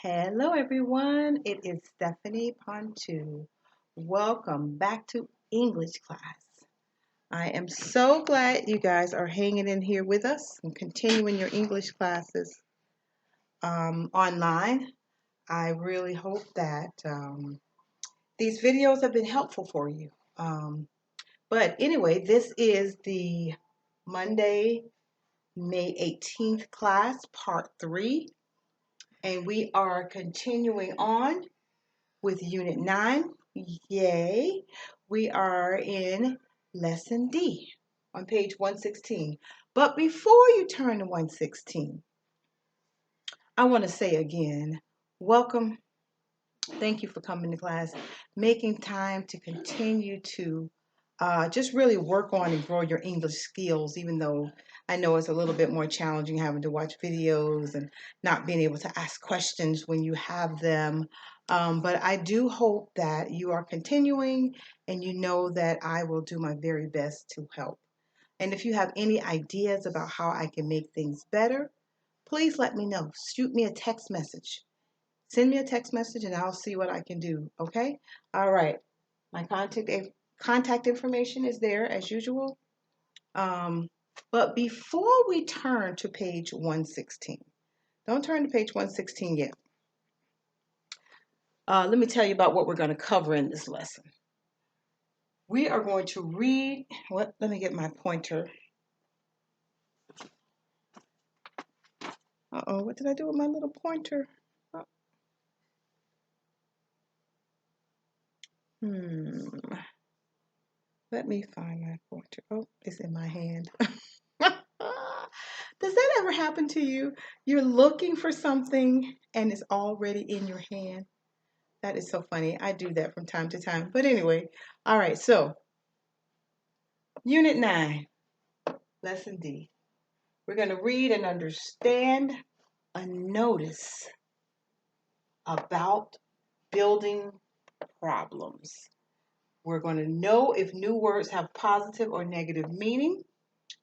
Hello everyone, it is Stephanie Ponteau. Welcome back to English class. I am so glad you guys are hanging in here with us and continuing your English classes online. I really hope that these videos have been helpful for you. But anyway, this is the Monday, May 18th class, part 3. And we are continuing on with Unit 9. Yay! We are in Lesson D on page 116. But before you turn to 116, I want to say again, welcome. Thank you for coming to class, making time to continue to just really work on and grow your English skills, even though I know it's a little bit more challenging having to watch videos and not being able to ask questions when you have them. But I do hope that you are continuing and you know that I will do my very best to help. And if you have any ideas about how I can make things better, please let me know. Shoot me a text message. Send me a text message and I'll see what I can do, okay? All right. My contact information is there as usual. But before we turn to page 116, don't turn to page 116 yet. Let me tell you about what we're going to cover in this lesson. We are going to read, let me get my pointer. Uh-oh, what did I do with my little pointer? Let me find my pointer. Oh, it's in my hand. Does that ever happen to you? You're looking for something and it's already in your hand. That is so funny. I do that from time to time. But anyway, all right, so Unit 9, Lesson D. We're going to read and understand a notice about building problems. We're going to know if new words have positive or negative meaning,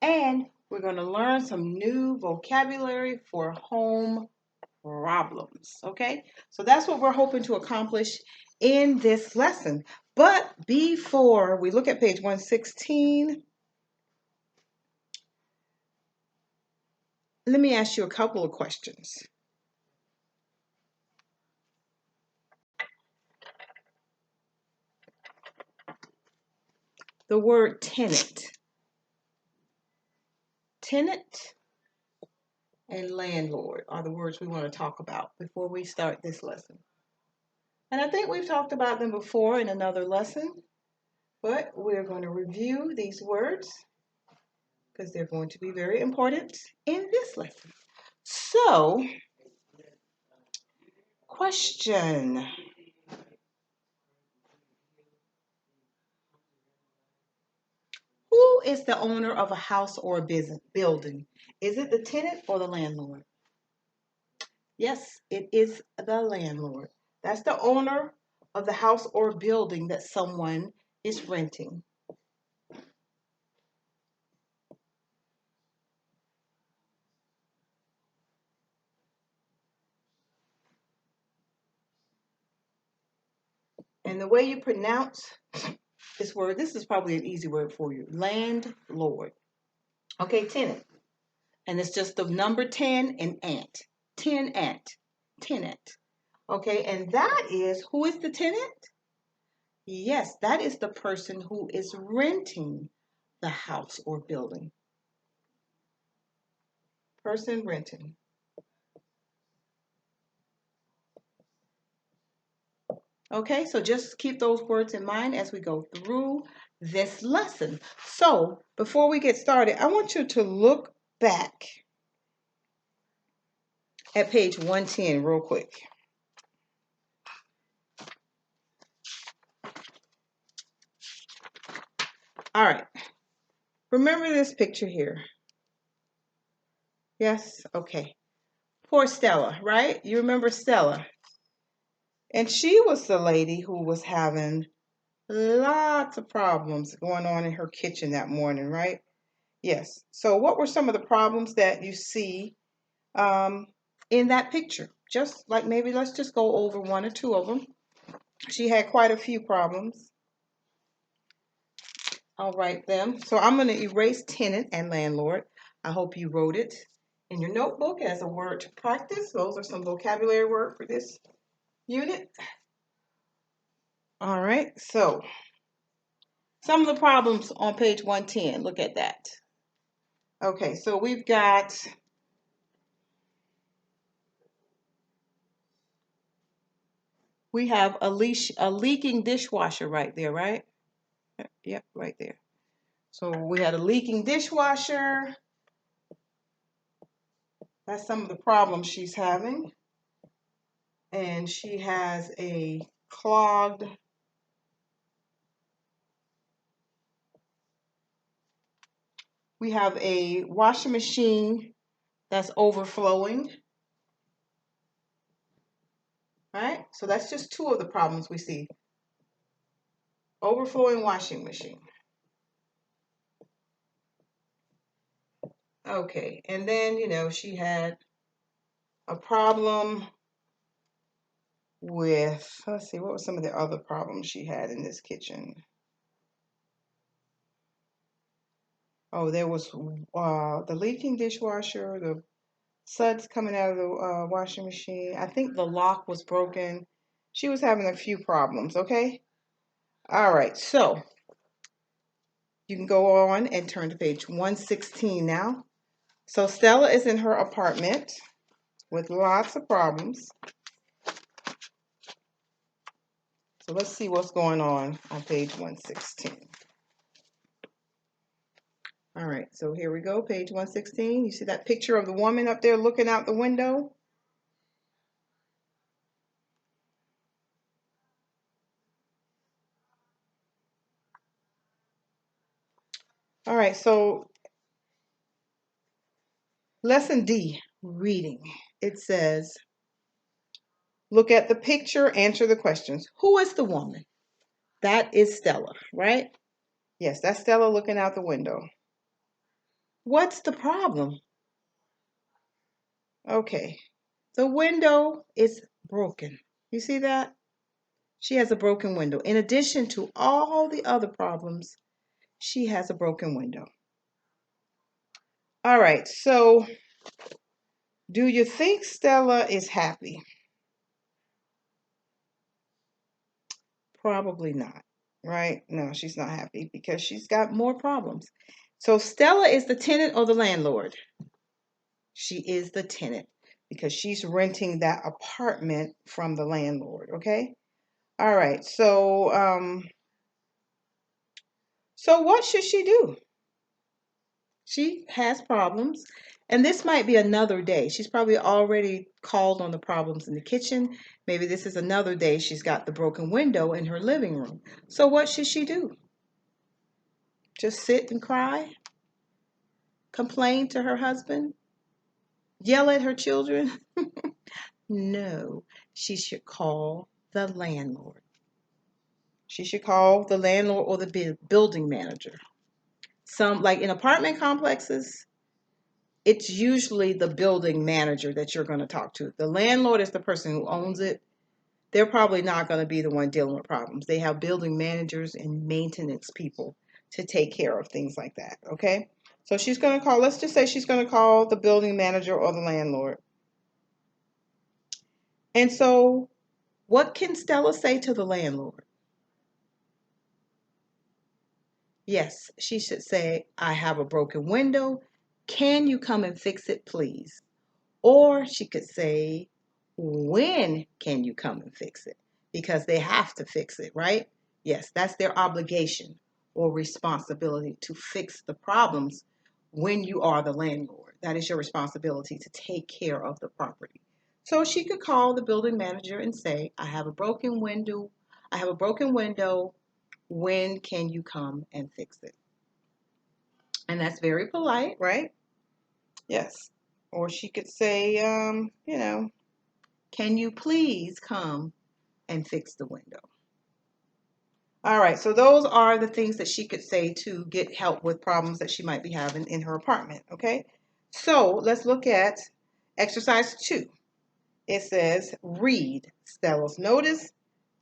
and we're going to learn some new vocabulary for home problems, okay? So that's what we're hoping to accomplish in this lesson. But before we look at page 116, let me ask you a couple of questions. The word tenant. Tenant and landlord are the words we want to talk about before we start this lesson. And I think we've talked about them before in another lesson, but we're going to review these words because they're going to be very important in this lesson. So, question. Who is the owner of a house or a building? Is it the tenant or the landlord? Yes, it is the landlord. That's the owner of the house or building that someone is renting. And the way you pronounce this word, this is probably an easy word for you. Landlord. Okay, tenant. And it's just the number 10 and ant. Tenant. Tenant. Okay, and that is, who is the tenant? Yes, that is the person who is renting the house or building. Person renting. Okay, so just keep those words in mind as we go through this lesson. So before we get started, I want you to look back at page 110 real quick. All right, remember this picture here. Yes, okay. Poor Stella, right? You remember Stella. And she was the lady who was having lots of problems going on in her kitchen that morning, right? Yes. So what were some of the problems that you see in that picture? just like maybe let's just go over one or two of them. She had quite a few problems. I'll write them. So I'm going to erase tenant and landlord. I hope you wrote it in your notebook as a word to practice. Those are some vocabulary words for this unit. All right, so some of the problems on page 110. Look at that. Okay, so we have a leaking dishwasher right there, right? Yep, right there. So we had a leaking dishwasher. That's some of the problems she's having. And she has a clogged we have a washing machine that's overflowing. Right? So that's just two of the problems we see. Overflowing washing machine. Okay, and then, she had a problem with, let's see, what were some of the other problems she had in this kitchen? Oh, there was the leaking dishwasher, the suds coming out of the washing machine. I think the lock was broken. She was having a few problems, okay? All right, so you can go on and turn to page 116 now. So Stella is in her apartment with lots of problems. So let's see what's going on page 116. All right, so here we go, page 116. You see that picture of the woman up there looking out the window? All right, so lesson D, reading. It says, look at the picture, answer the questions. Who is the woman? That is Stella, right? Yes, that's Stella looking out the window. What's the problem? Okay, the window is broken. You see that? She has a broken window. In addition to all the other problems, she has a broken window. All right, so do you think Stella is happy? Probably not, right? No, she's not happy because she's got more problems. So Stella is the tenant or the landlord? She is the tenant because she's renting that apartment from the landlord, okay? All right, so what should she do? She has problems, and this might be another day. She's probably already called on the problems in the kitchen. Maybe this is another day she's got the broken window in her living room. So what should she do? Just sit and cry? Complain to her husband? Yell at her children? No, she should call the landlord. She should call the landlord or the building manager. Some, like in apartment complexes, it's usually the building manager that you're going to talk to. The landlord is the person who owns it. They're probably not going to be the one dealing with problems. They have building managers and maintenance people to take care of things like that, okay? So she's going to call, let's just say she's going to call the building manager or the landlord. And so what can Stella say to the landlord? Yes, she should say, I have a broken window. Can you come and fix it, please? Or she could say, when can you come and fix it? Because they have to fix it, right? Yes, that's their obligation or responsibility to fix the problems when you are the landlord. That is your responsibility to take care of the property. So she could call the building manager and say, I have a broken window. I have a broken window. When can you come and fix it? And that's very polite, right? Yes. Or she could say, can you please come and fix the window? All right, so those are the things that she could say to get help with problems that she might be having in her apartment, okay? So let's look at exercise 2. it says read Stella's notice,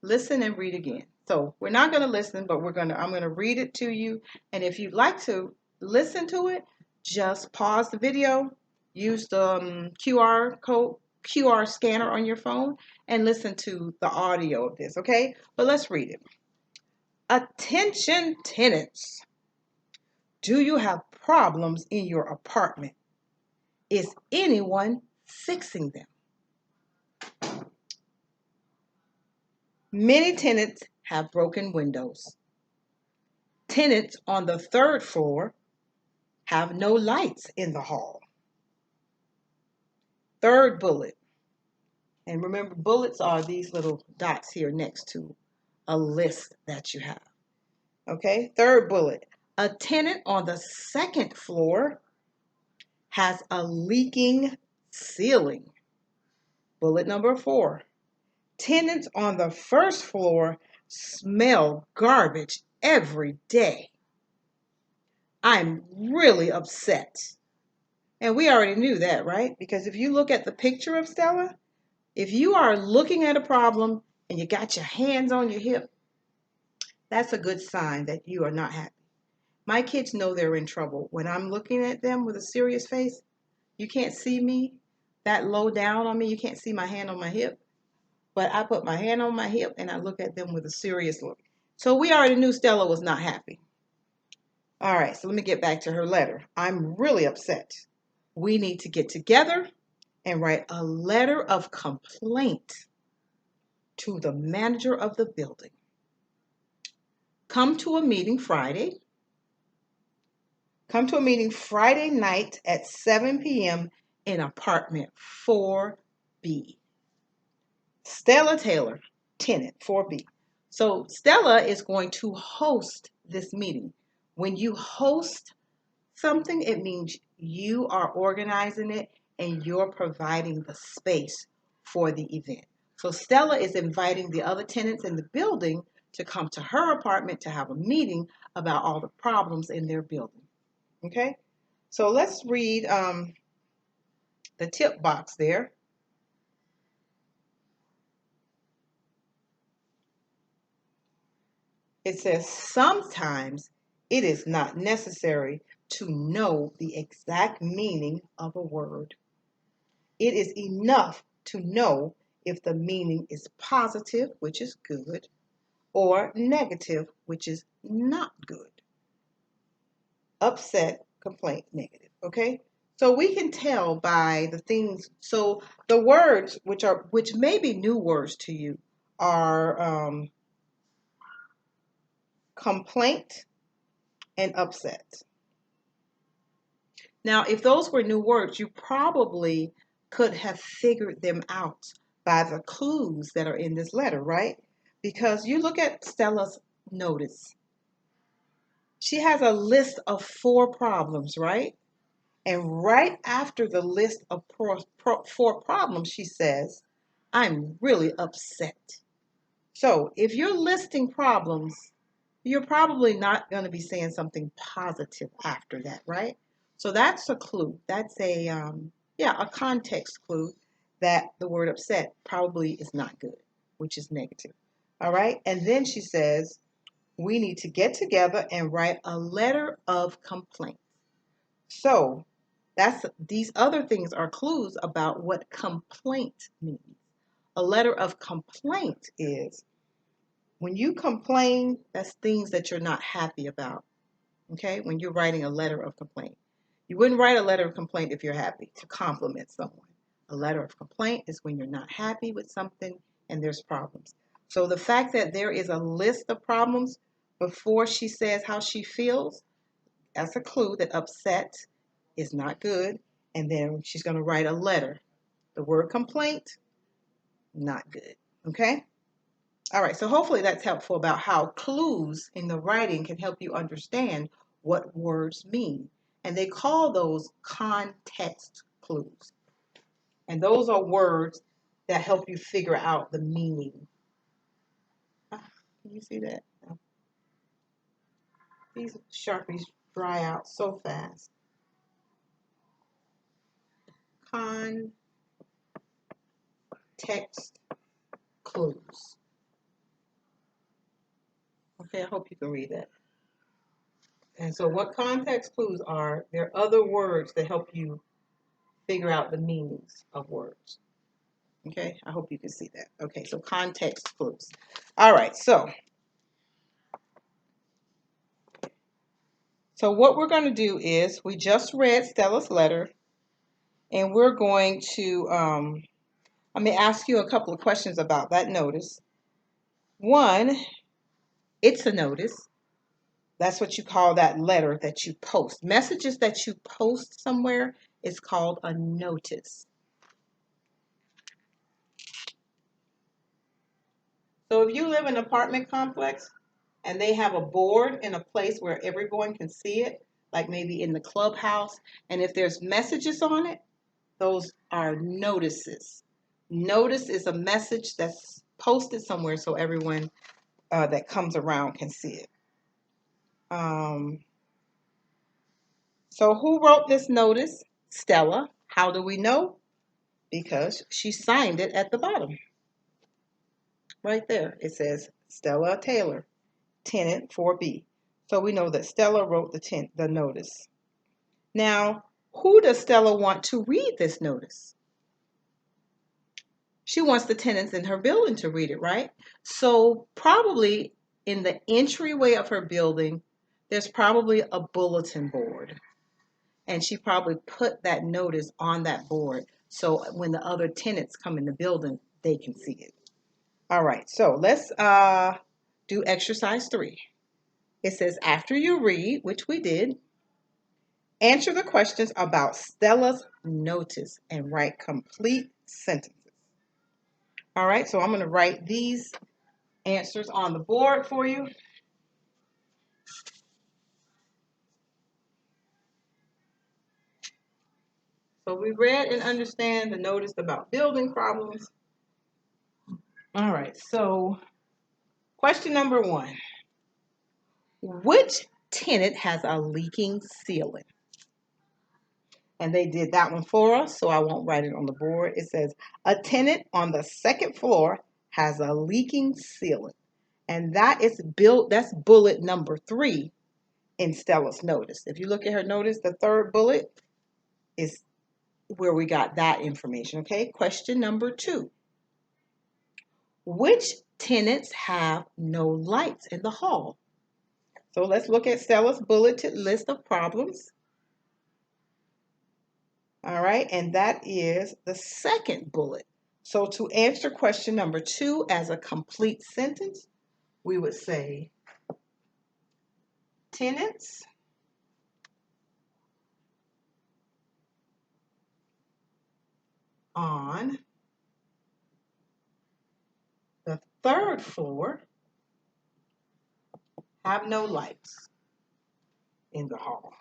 listen and read again. So we're not going to listen, but I'm going to read it to you. And if you'd like to listen to it, just pause the video, use the QR scanner on your phone, and listen to the audio of this, okay? But let's read it. Attention tenants. Do you have problems in your apartment? Is anyone fixing them? Many tenants have broken windows. Tenants on the third floor have no lights in the hall. Third bullet. And remember, bullets are these little dots here next to a list that you have. Okay, third bullet. A tenant on the second floor has a leaking ceiling. Bullet number 4. Tenants on the first floor smell garbage every day. I'm really upset. And we already knew that, right? Because if you look at the picture of Stella, if you are looking at a problem and you got your hands on your hip, that's a good sign that you are not happy. My kids know they're in trouble. When I'm looking at them with a serious face, you can't see me that low down on me. You can't see my hand on my hip. But I put my hand on my hip and I look at them with a serious look. So we already knew Stella was not happy. All right, so let me get back to her letter. I'm really upset. We need to get together and write a letter of complaint to the manager of the building. Come to a meeting Friday. Come to a meeting Friday night at 7 p.m. in apartment 4B. Stella Taylor, tenant 4B. So Stella is going to host this meeting. When you host something, it means you are organizing it and you're providing the space for the event. So Stella is inviting the other tenants in the building to come to her apartment to have a meeting about all the problems in their building. Okay? So let's read the tip box there. It says sometimes it is not necessary to know the exact meaning of a word. It is enough to know if the meaning is positive, which is good, or negative, which is not good. Upset, complaint, negative. Okay? So we can tell by the things. So the words which may be new words to you are complaint and upset. Now, if those were new words, you probably could have figured them out by the clues that are in this letter, right? Because you look at Stella's notice. She has a list of 4 problems, right? And right after the list of 4 problems, she says, I'm really upset. So if you're listing problems, you're probably not going to be saying something positive after that, right? So that's a clue. That's a context clue that the word upset probably is not good, which is negative. All right? And then she says, we need to get together and write a letter of complaint. So these other things are clues about what complaint means. A letter of complaint is when you complain, that's things that you're not happy about. Okay? When you're writing a letter of complaint. You wouldn't write a letter of complaint if you're happy, to compliment someone. A letter of complaint is when you're not happy with something and there's problems. So the fact that there is a list of problems before she says how she feels, that's a clue that upset is not good. And then she's going to write a letter. The word complaint, not good. Okay? All right, so hopefully that's helpful about how clues in the writing can help you understand what words mean. And they call those context clues. And those are words that help you figure out the meaning. Can you see that? These Sharpies dry out so fast. context clues. Okay, I hope you can read that. And so what context clues are, there are other words that help you figure out the meanings of words. Okay, I hope you can see that. Okay, so context clues. All right, so what we're going to do is, we just read Stella's letter, and we're going to, let me ask you a couple of questions about that notice. One, it's a notice. That's what you call that letter that you post. Messages that you post somewhere is called a notice. So if you live in an apartment complex and they have a board in a place where everyone can see it, like maybe in the clubhouse, and if there's messages on it, those are notices. Notice is a message that's posted somewhere so everyone that comes around can see it. So who wrote this notice? Stella. How do we know? Because she signed it at the bottom. Right there. It says Stella Taylor, tenant 4B. So we know that Stella wrote the notice. Now, who does Stella want to read this notice? She wants the tenants in her building to read it, right? So probably in the entryway of her building, there's probably a bulletin board. And she probably put that notice on that board so when the other tenants come in the building, they can see it. All right, so let's do exercise 3. It says, after you read, which we did, answer the questions about Stella's notice and write complete sentences. All right, so I'm going to write these answers on the board for you. So we read and understand the notice about building problems. All right, so question number 1. Which tenant has a leaking ceiling? And they did that one for us, so I won't write it on the board. It says, a tenant on the 2nd floor has a leaking ceiling. And that's bullet number 3 in Stella's notice. If you look at her notice, the 3rd bullet is where we got that information, okay? Question number 2. Which tenants have no lights in the hall? So let's look at Stella's bulleted list of problems. All right, and that is the 2nd bullet. So to answer question number 2 as a complete sentence, we would say tenants on the 3rd floor have no lights in the hall.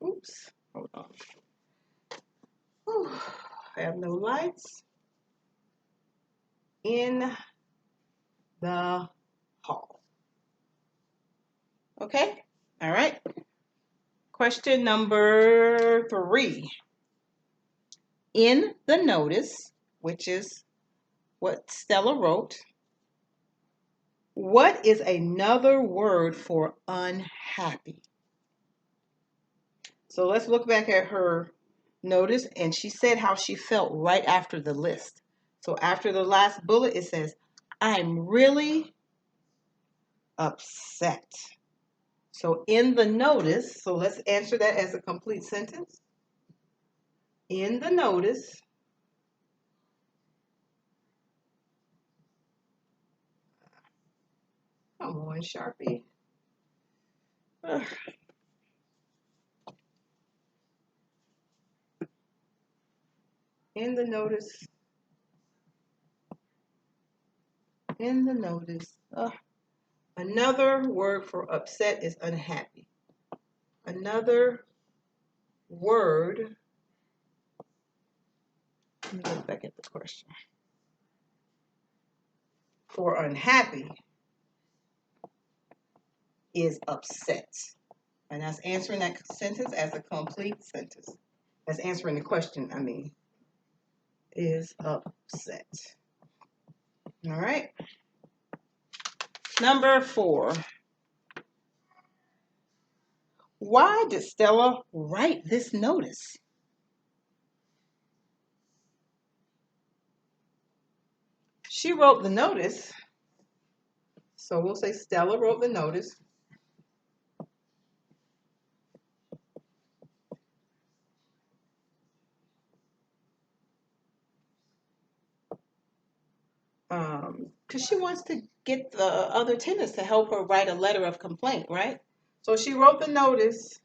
Oops, hold on. Whew. Have no lights in the hall. Okay, all right. Question number 3. In the notice, which is what Stella wrote, what is another word for unhappy? So let's look back at her notice, and she said how she felt right after the list. So after the last bullet, it says, I'm really upset. So in the notice, so let's answer that as a complete sentence. In the notice, come on, Sharpie. Ugh. In the notice, another word for upset is unhappy. Another word, let me look back at the question. for unhappy is upset. And that's answering that sentence as a complete sentence. That's answering the question, I mean, is upset. All right. Number 4. Why did Stella write this notice? She wrote the notice. So we'll say Stella wrote the notice because she wants to get the other tenants to help her write a letter of complaint, right? So she wrote the notice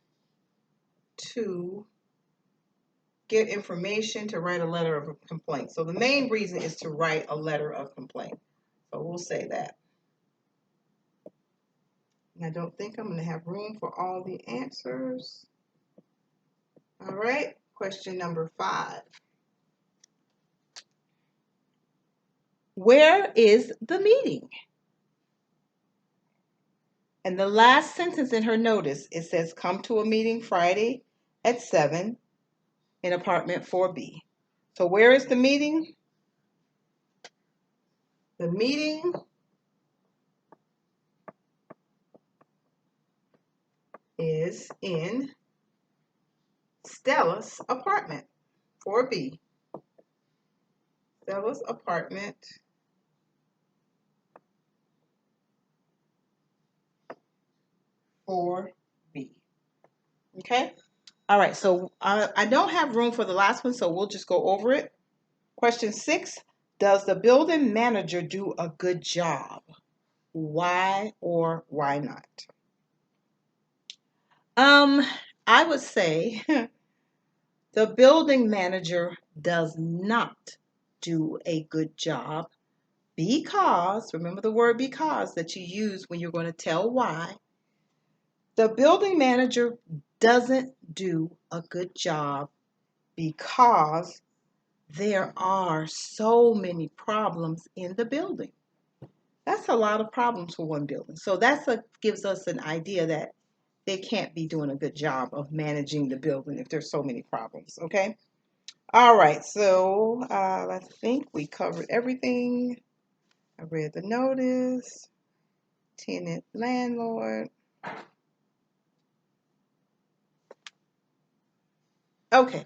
to get information to write a letter of complaint. So the main reason is to write a letter of complaint. So we'll say that. And I don't think I'm going to have room for all the answers. All right, question number 5. Where is the meeting? And the last sentence in her notice, it says, come to a meeting Friday at 7 in apartment 4B. So where is the meeting? The meeting is in Stella's apartment 4B. Stella's apartment 4B. Okay? All right, so I don't have room for the last one, so we'll just go over it. Question 6, does the building manager do a good job? Why or why not? I would say the building manager does not do a good job because, remember the word because that you use when you're going to tell why. The building manager doesn't do a good job because there are so many problems in the building. That's a lot of problems for one building. So that gives us an idea that they can't be doing a good job of managing the building if there's so many problems, okay? All right, so I think we covered everything. I read the notice, tenant, landlord. Okay,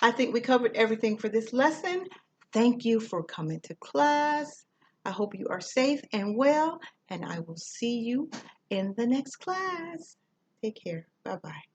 I think we covered everything for this lesson. Thank you for coming to class. I hope you are safe and well, and I will see you in the next class. Take care. Bye-bye.